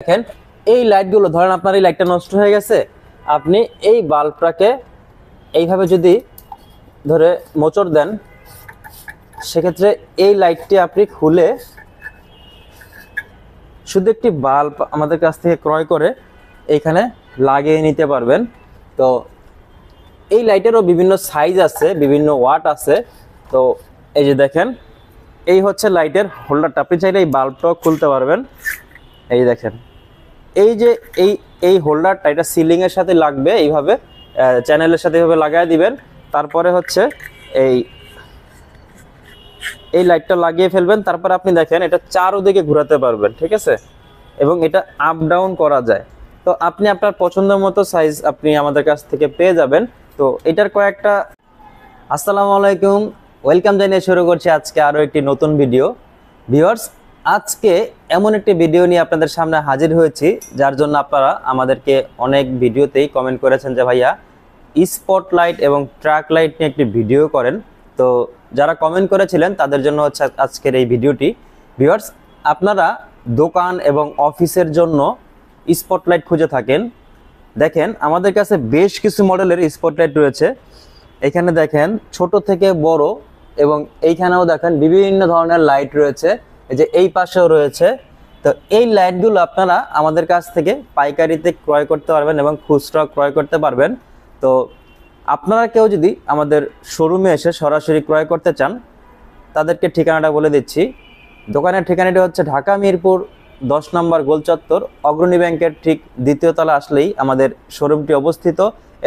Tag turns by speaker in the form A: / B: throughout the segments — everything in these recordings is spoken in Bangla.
A: দেখেন এই লাইটগুলো, ধরেন আপনার এই লাইটটা নষ্ট হয়ে গেছে, আপনি এই বাল্বটাকে এইভাবে যদি ধরে মোচড় দেন, সেক্ষেত্রে এই লাইটটি আপনি খুলে শুধু একটি বাল্ব আমাদের কাছ থেকে ক্রয় করে এইখানে লাগিয়ে নিতে পারবেন। তো এই লাইটেরও বিভিন্ন সাইজ আছে, বিভিন্ন ওয়াট আছে। তো এই যে দেখেন, এই হচ্ছে লাইটের হোল্ডারটা। আপনি চাইলে এই বাল্বটাও খুলতে পারবেন। এই দেখেন, এই যে এই হোল্ডারটা, এটা সিলিংয়ের সাথে লাগবে, এইভাবে চ্যানেলের সাথে এইভাবে লাগাই দিবেন। তারপরে হচ্ছে এই লাইটটা লাগিয়ে ফেলবেন। তারপরে আপনি দেখেন এটা চারদিকে ঘোরাতে পারবেন, ঠিক আছে, এবং এটা আপ ডাউন করা যায়। তো আপনি আপনার পছন্দ মতো সাইজ আপনি আমাদের কাছ থেকে পেয়ে যাবেন। তো এটার কয়েকটা আসসালামু আলাইকুম, ওয়েলকাম জানিয়ে শুরু করছি আজকে আরও একটি নতুন ভিডিও। ভিউয়ার্স, আজকে এমন একটি ভিডিও নিয়ে আপনাদের সামনে হাজির হয়েছি, যার জন্য আপনারা আমাদেরকে অনেক ভিডিওতেই কমেন্ট করেছেন যে ভাইয়া স্পটলাইট এবং ট্রাক লাইট নিয়ে একটি ভিডিও করেন। তো যারা কমেন্ট করেছিলেন তাদের জন্য হচ্ছে আজকের এই ভিডিওটি। ভিউয়ার্স, আপনারা দোকান এবং অফিসের জন্য স্পটলাইট খুঁজে থাকেন, দেখেন আমাদের কাছে বেশ কিছু মডেলের স্পটলাইট রয়েছে। এখানে দেখেন ছোট থেকে বড়, এবং এইখানেও দেখেন বিভিন্ন ধরনের লাইট রয়েছে, এই যে এই পাশেও রয়েছে। তো এই লাইটগুলো আপনারা আমাদের কাছ থেকে পাইকারিতে ক্রয় করতে পারবেন এবং খুচরা ক্রয় করতে পারবেন। তো আপনারা কেউ যদি আমাদের শোরুমে এসে সরাসরি ক্রয় করতে চান, তাদেরকে ঠিকানাটা বলে দিচ্ছি। দোকানের ঠিকানাটি হচ্ছে ঢাকা মিরপুর 10 নম্বর গোল চত্বর, অগ্রণী ব্যাংকের ঠিক দ্বিতীয় তলা আসলেই আমাদের শোরুমটি অবস্থিত।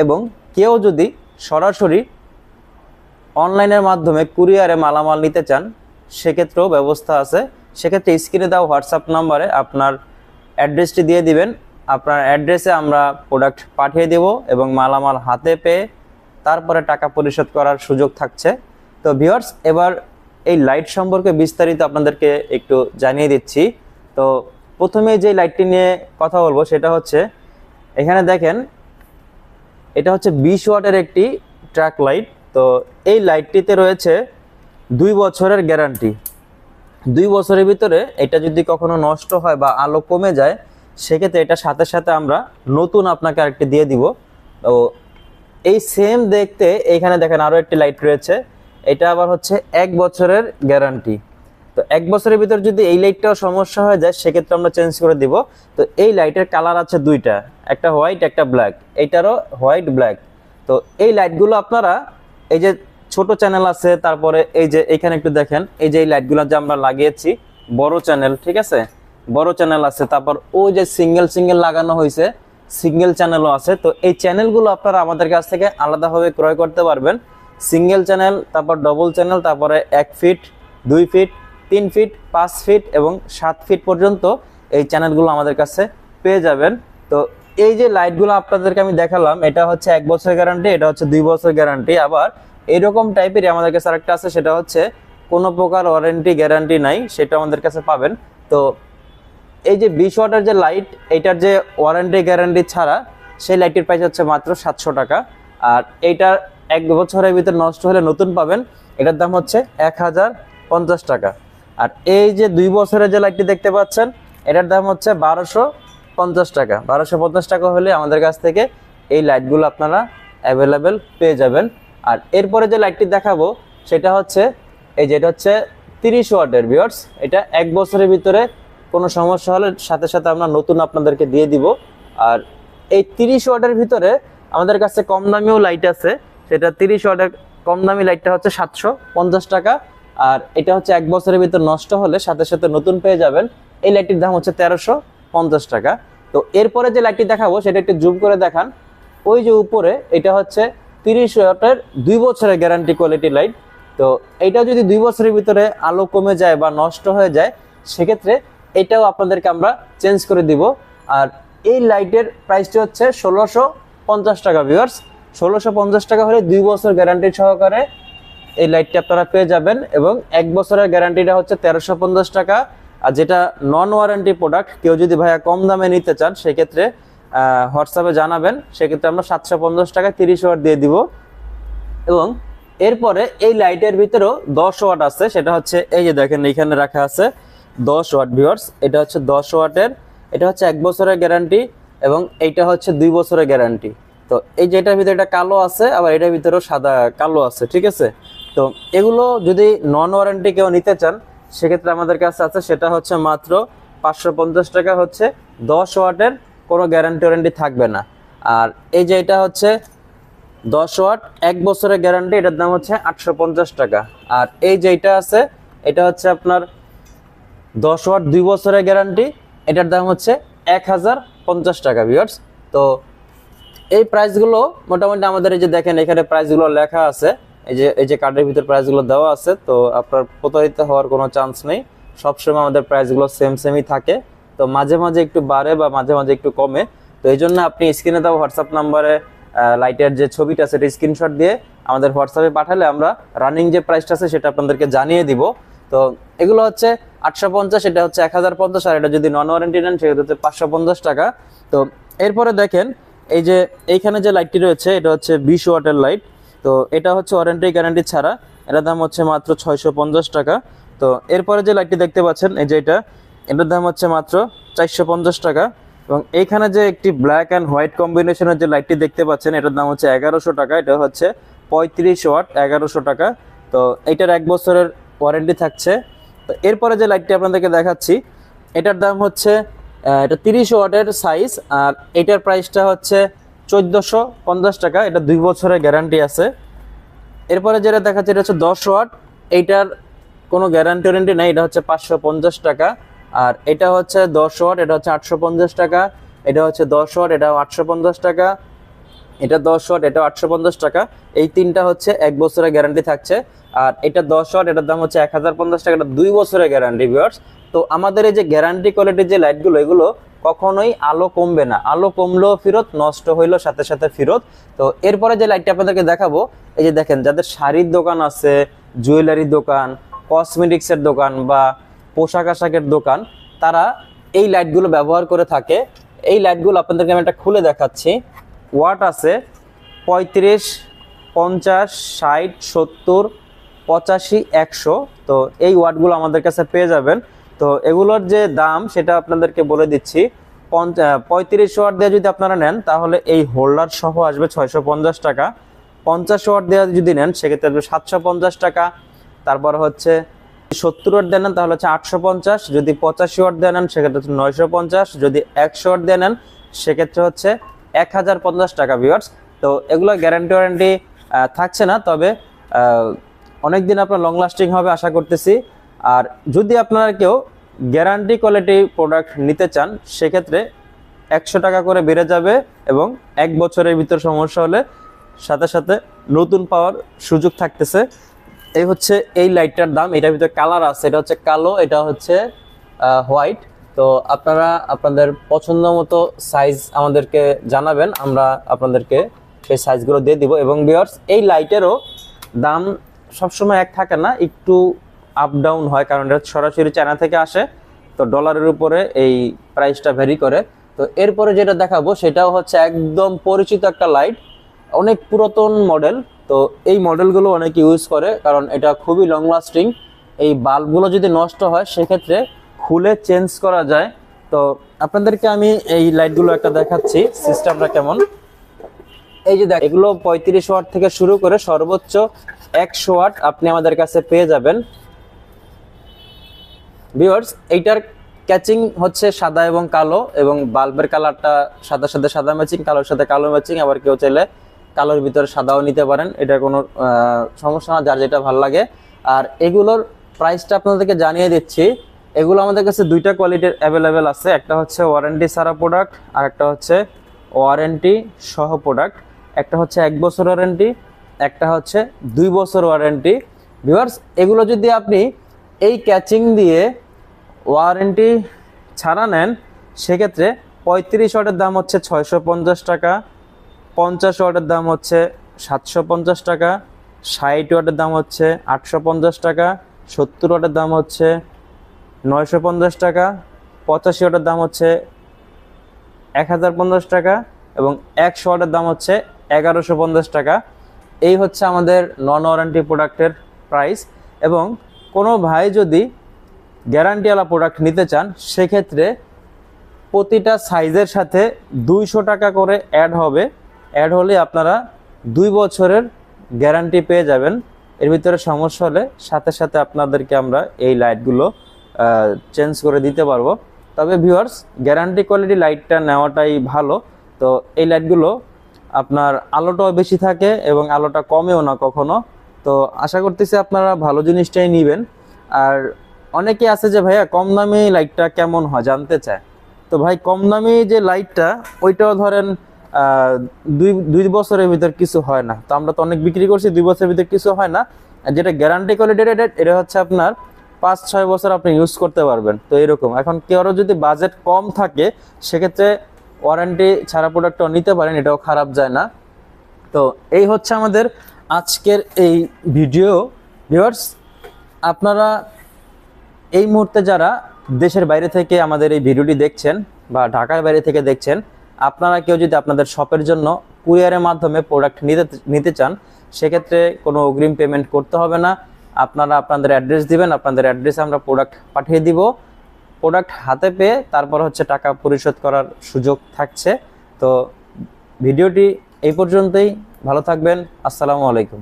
A: এবং কেউ যদি সরাসরি অনলাইনের মাধ্যমে কুরিয়ারে মালামাল নিতে চান, সেক্ষেত্রেও ব্যবস্থা আছে। সেক্ষেত্রে স্ক্রিনে দেওয়া হোয়াটসঅ্যাপ নাম্বারে আপনার অ্যাড্রেসটি দিয়ে দিবেন। আপনার অ্যাড্রেসে আমরা প্রোডাক্ট পাঠিয়ে দেব এবং মালামাল হাতে পেয়ে তারপরে টাকা পরিশোধ করার সুযোগ থাকছে। তো ভিউয়ার্স, এবার এই লাইট সম্পর্কে বিস্তারিত আপনাদেরকে একটু জানিয়ে দিচ্ছি। তো প্রথমে যে লাইটটি নিয়ে কথা বলবো সেটা হচ্ছে, এখানে দেখেন এটা হচ্ছে 20 ওয়াটের একটি ট্র্যাক লাইট। তো এই লাইটটিতে রয়েছে 2 বছরের গ্যারান্টি। 2 বছরের ভিতরে এটা যদি কখনো নষ্ট হয় বা আলো কমে যায়, সেক্ষেত্রে এটা সাথে সাথে আমরা নতুন আপনাকে আরেকটি দিয়ে দিব। তো এই সেম দেখতে এইখানে দেখেন আরও একটি লাইট রয়েছে, এটা আবার হচ্ছে 1 বছরের গ্যারান্টি। তো 1 বছরের ভিতর যদি এই লাইটটাও সমস্যা হয়ে যায়, সেক্ষেত্রে আমরা চেঞ্জ করে দিব। তো এই লাইটের কালার আছে দুইটা, একটা হোয়াইট একটা ব্ল্যাক, এইটারও হোয়াইট ব্ল্যাক। তো এই লাইটগুলো আপনারা, এই যে ছোট চ্যানেল আছে, তারপরে এই যে এখানে একটু দেখেন, এই যে এই লাইটগুলো যে আমরা লাগিয়েছি বড় চ্যানেল, ঠিক আছে, বড় চ্যানেল আছে। তারপর ওই যে সিঙ্গেল লাগানো হয়েছে, সিঙ্গেল চ্যানেলও আছে। তো এই চ্যানেলগুলো আপনারা আমাদের কাছ থেকে আলাদাভাবে ক্রয় করতে পারবেন। সিঙ্গেল চ্যানেল, তারপর ডবল চ্যানেল, তারপরে 1 ফিট, 2 ফিট, 3 ফিট, 5 ফিট এবং 7 ফিট পর্যন্ত এই চ্যানেলগুলো আমাদের কাছে পেয়ে যাবেন। তো এই যে লাইটগুলো আপনাদেরকে আমি দেখালাম, এটা হচ্ছে 1 বছর গ্যারান্টি, এটা হচ্ছে 2 বছর গ্যারান্টি। আবার এরকম টাইপের আমাদের কাছে আরেকটা আছে, সেটা হচ্ছে কোনো প্রকার ওয়ারেন্টি গ্যারান্টি নাই, সেটা আমাদের কাছে পাবেন। তো এই যে 20 ওয়াটের যে লাইট, এইটার যে ওয়ারেন্টি গ্যারান্টি ছাড়া, সেই লাইটের প্রাইস হচ্ছে মাত্র 700 টাকা। আর এইটার 1 বছরের ভিতর নষ্ট হলে নতুন পাবেন, এটার দাম হচ্ছে 1050 টাকা। আর এই যে 2 বছরের যে লাইটটি দেখতে পাচ্ছেন, এটার দাম হচ্ছে 1250 টাকা। 1250 টাকা হলে আমাদের কাছ থেকে এই লাইটগুলো আপনারা অ্যাভেলেবেল পেয়ে যাবেন। আর এরপরে যে লাইটটি দেখাবো সেটা হচ্ছে এই যে, এটা হচ্ছে 30 ওয়াটের। ভিউয়ার্স, এটা 1 বছরের ভিতরে কোনো সমস্যা হলে সাথে সাথে আমরা নতুন আপনাদেরকে দিয়ে দিব। আর এই 30 ওয়াটের ভিতরে আমাদের কাছে কম দামিও লাইট আছে, সেটা 30 ওয়াটের কম দামি লাইটটা হচ্ছে 750 টাকা। আর এটা হচ্ছে 1 বছরের ভিতর নষ্ট হলে সাথে সাথে নতুন পেয়ে যাবেন। এই লাইটটির দাম হচ্ছে 1350 টাকা। তো এরপরে যে লাইটটি দেখাবো সেটা একটু জুম করে দেখান। ওই যে উপরে, এটা হচ্ছে 30 ওয়াটের 2 বছরের গ্যারান্টি কোয়ালিটি লাইট। তো এইটা যদি 2 বছরের ভিতরে আলো কমে যায় বা নষ্ট হয়ে যায়, সেক্ষেত্রে এটাও আপনাদেরকে আমরা চেঞ্জ করে দিব। আর এই লাইটের প্রাইসটি হচ্ছে 1650 টাকা। ভিউয়ার্স, 1650 টাকা হলে 2 বছর গ্যারান্টি সহকারে এই লাইটটি আপনারা পেয়ে যাবেন। এবং 1 বছরের গ্যারান্টিটা হচ্ছে 1350 টাকা। আর যেটা নন ওয়ারেন্টি প্রোডাক্ট, কেউ যদি ভাইয়া কম দামে নিতে চান, সেক্ষেত্রে হোয়াটসঅ্যাপে জানাবেন, সেক্ষেত্রে আমরা 750 টাকায় 30 ওয়াট দিয়ে দিব। এবং এরপরে এই লাইটের ভিতরেও 10 ওয়াট আছে, সেটা হচ্ছে এই যে দেখেন এখানে রাখা আছে 10 ওয়াট। ভিউয়ার্স, এটা হচ্ছে 10 ওয়াটের এটা হচ্ছে 1 বছরের গ্যারান্টি এবং এইটা হচ্ছে 2 বছরের গ্যারান্টি। তো এই যে এটার ভিতরে এটা কালো আছে, আবার এটার ভিতরেও সাদা কালো আছে, ঠিক আছে। তো এগুলো যদি নন ওয়ারেন্টি কেউ নিতে চান সেক্ষেত্রে আমাদের কাছে আছে, সেটা হচ্ছে মাত্র 550 টাকা, হচ্ছে 10 ওয়াটের, কোনো গ্যারান্টি ওয়ারেন্টি থাকবে না। আর এই যে এটা হচ্ছে 10 ওয়াট 1 বছরের গ্যারান্টি, এটার দাম হচ্ছে 850 টাকা। আর এই যে এটা আছে, এটা হচ্ছে আপনার 10 ওয়াট 2 বছরের গ্যারান্টি, এটার দাম হচ্ছে 1050 টাকা ভিউয়ার্স। তো এই প্রাইসগুলো মোটামুটি আমাদের এই যে দেখেন এখানে প্রাইসগুলো লেখা আছে, এই যে কার্ডের ভিতর প্রাইসগুলো দেওয়া আছে। তো আপনার প্রতারিত হওয়ার কোনো চান্স নেই, সবসময় আমাদের প্রাইসগুলো সেমই থাকে। তো মাঝে মাঝে একটু বাড়ে বা মাঝে মাঝে একটু কমে। তো এই জন্য আপনি স্ক্রিনে দেওয়া হোয়াটসঅ্যাপ নাম্বারে লাইটের যে ছবিটা আছে এটা স্ক্রিনশট দিয়ে আমাদের হোয়াটসঅ্যাপে পাঠালে আমরা রানিং যে প্রাইসটা আছে সেটা আপনাদেরকে জানিয়ে দিব। তো এগুলো হচ্ছে 850, এটা হচ্ছে 1050, আর এটা যদি নন ওয়ারেন্টি নেন সেটা হচ্ছে 550 টাকা। তো এরপরে দেখেন এই যে এইখানে যে লাইটটি রয়েছে এটা হচ্ছে 20 ওয়াটের লাইট। তো এটা হচ্ছে ওয়ারেন্টি গ্যারান্টি ছাড়া, এটার দাম হচ্ছে মাত্র 650 টাকা। তো এরপরে যে লাইটটি দেখতে পাচ্ছেন এই যে এটার দাম হচ্ছে মাত্র 450 টাকা। এবং এইখানে যে একটি ব্ল্যাক অ্যান্ড হোয়াইট কম্বিনেশনের যে লাইটটি দেখতে পাচ্ছেন এটার দাম হচ্ছে 1100 টাকা। এটা হচ্ছে 35 ওয়াট, 1100 টাকা। তো এটার 1 বছরের ওয়ারেন্টি থাকছে। তো এরপরে যে লাইটটি আপনাদেরকে দেখাচ্ছি এটার দাম হচ্ছে এটা 30 ওয়াটের সাইজ, আর এটার প্রাইসটা হচ্ছে 1450 টাকা। এটা 2 বছরের গ্যারান্টি আছে। এরপরে যেটা দেখাচ্ছে এটা হচ্ছে 10 ওয়াট, এইটার কোনো গ্যারান্টি ওয়ারেন্টি নেই, এটা হচ্ছে 550 টাকা। আর এটা হচ্ছে 10 ওয়াট, এটা হচ্ছে 850 টাকা। এটা হচ্ছে 10 ওয়াট, এটাও 850 টাকা। এটা 10 ওয়াট, এটাও 850 টাকা। এই তিনটা হচ্ছে 1 বছরের গ্যারান্টি থাকছে। আর এটা 10 ওয়াট, এটার দাম হচ্ছে 1050 টাকা, এটা 2 বছরের গ্যারান্টি ভিউয়ার্স। তো আমাদের এই যে গ্যারান্টি কোয়ালিটির যে লাইটগুলো এগুলো কখনোই আলো কমবে না, আলো কমলেও ফেরত, নষ্ট হইলেও সাথে সাথে ফেরত। তো এরপরে যে লাইটটা আপনাদেরকে দেখাবো এই যে দেখেন, যাদের শাড়ির দোকান আছে, জুয়েলারি দোকান, কসমেটিক্সের দোকান বা পোশাক আশাকের দোকান, তারা এই লাইটগুলো ব্যবহার করে থাকে। এই লাইটগুলো আপনাদেরকে আমি একটা খুলে দেখাচ্ছি। ওয়াট আছে 35, 50, 60, 70, 85, 100। তো এই ওয়াটগুলো আমাদের কাছে পেয়ে যাবেন। তো এগুলোর যে দাম সেটা আপনাদেরকে বলে দিচ্ছি। 35 ওয়াট দিয়ে যদি আপনারা নেন তাহলে এই হোল্ডার সহ আসবে 650 টাকা। 50 ওয়াট দিয়ে যদি নেন সেক্ষেত্রে আসবে 750 টাকা। তারপর হচ্ছে 70 ওয়াট দিয়ে নেন তাহলে হচ্ছে 850। যদি 85 ওয়াট দিয়ে নেন সেক্ষেত্রে হচ্ছে 950। যদি 100 ওয়াট দিয়ে নেন সেক্ষেত্রে হচ্ছে 1050 টাকা ভিউয়ার্স। তো এগুলো গ্যারান্টি ওয়ারেন্টি থাকছে না, তবে অনেকদিন আপনার লং লাস্টিং হবে আশা করতেছি। আর যদি আপনারা কেউ গ্যারান্টি কোয়ালিটি প্রোডাক্ট নিতে চান সেক্ষেত্রে 100 টাকা করে বেড়ে যাবে, এবং 1 বছরের ভিতর সমস্যা হলে সাথে সাথে নতুন পাওয়ার সুযোগ থাকতেছে। এই হচ্ছে এই লাইটটার দাম। এটার ভিতরে কালার আছে, এটা হচ্ছে কালো, এটা হচ্ছে হোয়াইট। তো আপনারা আপনাদের পছন্দ মতো সাইজ আমাদেরকে জানাবেন, আমরা আপনাদেরকে সেই সাইজগুলো দিয়ে দিব। এবং ভিউয়ার্স এই লাইটেরও দাম সবসময় এক থাকে না, একটু আপ ডাউন হয়, কারণ এটা সরাসরি চায়না থেকে আসে। তো ডলারের উপরে এই প্রাইসটা ভ্যারি করে। তো এরপরে যেটা দেখাবো সেটাও হচ্ছে একদম পরিচিত একটা লাইট, অনেক পুরাতন মডেল। তো এই মডেলগুলো অনেকে ইউজ করে কারণ এটা খুবই লং লাস্টিং। এই বাল্বগুলো যদি নষ্ট হয় সেক্ষেত্রে খুলে চেঞ্জ করা যায়। তো আপনাদেরকে আমি এই লাইটগুলো একটা দেখাচ্ছি সিস্টেমটা কেমন। এই যে দেখ, এগুলো 35 ওয়াট থেকে শুরু করে সর্বোচ্চ 100 ওয়াট আপনি আমাদের কাছে পেয়ে যাবেন ভিউয়ার্স। এইটার ক্যাচিং হচ্ছে সাদা এবং কালো, এবং বাল্বের কালারটা সাদার সাথে সাদা ম্যাচিং, কালোর সাথে কালো ম্যাচিং। আবার কেউ চাইলে কালোর ভিতরে সাদাও নিতে পারেন, এটা কোনো সমস্যা না, যার যেটা ভালো লাগে। আর এগুলোর প্রাইসটা আপনাদেরকে জানিয়ে দিচ্ছি। এগুলো আমাদের কাছে দুইটা কোয়ালিটির অ্যাভেলেবেল আছে, একটা হচ্ছে ওয়ারেন্টি ছাড়া প্রোডাক্ট আর একটা হচ্ছে ওয়ারেন্টি সহ প্রোডাক্ট। একটা হচ্ছে 1 বছর ওয়ারেন্টি, একটা হচ্ছে 2 বছর ওয়ারেন্টি ভিউয়ার্স। এগুলো যদি আপনি এই ক্যাচিং দিয়ে ওয়ারেন্টি ছাড়া নেন সেক্ষেত্রে 35 ওয়াটের দাম হচ্ছে 650 টাকা, 50 ওয়াটের দাম হচ্ছে 750 টাকা, 60 ওয়াটের দাম হচ্ছে 850 টাকা, 70 ওয়াটের দাম হচ্ছে 950 টাকা, 85 ওয়াটের দাম হচ্ছে 1050 টাকা, এবং 100 ওয়াটের দাম হচ্ছে 1150 টাকা। এই হচ্ছে আমাদের নন ওয়ারেন্টি প্রোডাক্টের প্রাইস। এবং কোনো ভাই যদি গ্যারান্টিওয়ালা প্রোডাক্ট নিতে চান সেক্ষেত্রে প্রতিটা সাইজের সাথে 200 টাকা করে অ্যাড হবে। অ্যাড হলে আপনারা 2 বছরের গ্যারান্টি পেয়ে যাবেন। এর ভিতরে সমস্যা হলে সাথে সাথে আপনাদেরকে আমরা এই লাইটগুলো চেঞ্জ করে দিতে পারবো। তবে ভিউয়ার্স, গ্যারান্টি কোয়ালিটি লাইটটা নেওয়াটাই ভালো। তো এই লাইটগুলো আপনার আলোটাও বেশি থাকে এবং আলোটা কমেও না কখনো। তো আশা করতেছি আপনারা ভালো জিনিসটাই নেবেন। আর অনেকে আছে যে ভাইয়া কম দামি লাইটটা কেমন হয় জানতে চায়। তো ভাই, কম দামি যে লাইটটা ওইটাও ধরেন 2 বছরের ভিতর কিছু হয় না। তো আমরা তো অনেক বিক্রি করছি, 2 বছরের ভিতর কিছু হয় না। আর যেটা গ্যারান্টি কোয়ালিটি এটা হচ্ছে আপনার 5-6 বছর আপনি ইউজ করতে পারবেন। তো এরকম এখন কেউ যদি বাজেট কম থাকে সেক্ষেত্রে ওয়ারেন্টি ছাড়া প্রোডাক্টটাও নিতে পারেন, এটাও খারাপ যায় না। তো এই হচ্ছে আমাদের আজকের এই ভিডিও। ভিউয়ার্স, আপনারা এই মুহূর্তে যারা দেশের বাইরে থেকে আমাদের এই ভিডিওটি দেখছেন বা ঢাকার বাইরে থেকে দেখছেন, আপনারা কেউ যদি আপনাদের শপের জন্য কুরিয়ারের মাধ্যমে প্রোডাক্ট নিতে চান, সেক্ষেত্রে কোনো অগ্রিম পেমেন্ট করতে হবে না। আপনারা আপনাদের অ্যাড্রেস দিবেন, আপনাদের অ্যাড্রেসে আমরা প্রোডাক্ট পাঠিয়ে দিব। প্রোডাক্ট হাতে পেয়ে তারপর হচ্ছে টাকা পরিশোধ করার সুযোগ থাকছে। তো ভিডিওটি এই পর্যন্তই। ভালো থাকবেন। আসসালামু আলাইকুম।